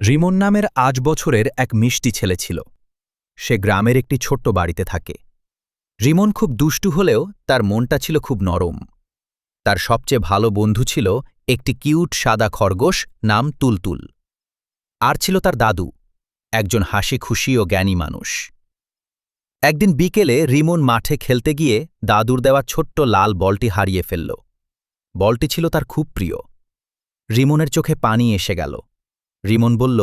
রিমন নামের ৮ বছরের এক মিষ্টি ছেলে ছিল। সে গ্রামের একটি ছোট্ট বাড়িতে থাকে। রিমন খুব দুষ্টু হলেও তার মনটা ছিল খুব নরম। তার সবচেয়ে ভালো বন্ধু ছিল একটি কিউট সাদা খরগোশ নাম তুলতুল। আর ছিল তার দাদু, একজন হাসি খুশি ও জ্ঞানী মানুষ। একদিন বিকেলে রিমন মাঠে খেলতে গিয়ে দাদুর দেওয়া ছোট্ট লাল বলটি হারিয়ে ফেলল। বলটি ছিল তার খুব প্রিয়। রিমনের চোখে পানি এসে গেল। রিমন বলল,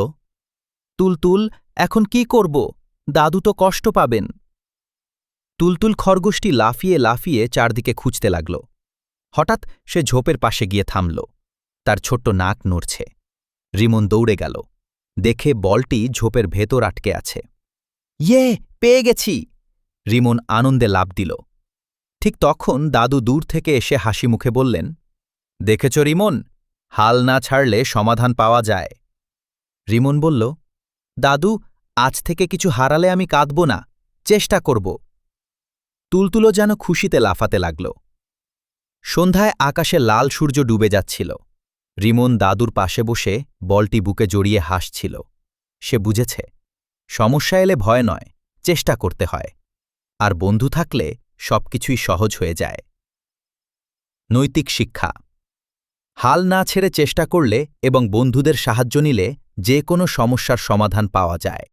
তুলতুল, এখন কি করব? দাদু তো কষ্ট পাবেন। তুলতুল খরগোশটি লাফিয়ে লাফিয়ে চারদিকে খুঁজতে লাগল। হঠাৎ সে ঝোপের পাশে গিয়ে থামল। তার ছোট্ট নাক নড়ছে। রিমন দৌড়ে গেল। দেখে বলটি ঝোপের ভেতর আটকে আছে। ইয়ে, পেয়ে গেছি! রিমন আনন্দে লাফ দিল। ঠিক তখন দাদু দূর থেকে এসে হাসি মুখে বললেন, দেখেছ রিমন, হাল না ছাড়লে সমাধান পাওয়া যায়। রিমন বলল, দাদু, আজ থেকে কিছু হারালে আমি কাঁদব না, চেষ্টা করব। তুলতুলো যেন খুশিতে লাফাতে লাগল। সন্ধ্যায় আকাশে লাল সূর্য ডুবে যাচ্ছিল। রিমন দাদুর পাশে বসে বলটি বুকে জড়িয়ে হাসছিল। সে বুঝেছে, সমস্যা এলে ভয় নয়, চেষ্টা করতে হয়। আর বন্ধু থাকলে সবকিছুই সহজ হয়ে যায়। নৈতিক শিক্ষা: হাল না ছেড়ে চেষ্টা করলে এবং বন্ধুদের সাহায্য নিলে যে কোনো সমস্যার সমাধান পাওয়া যায়।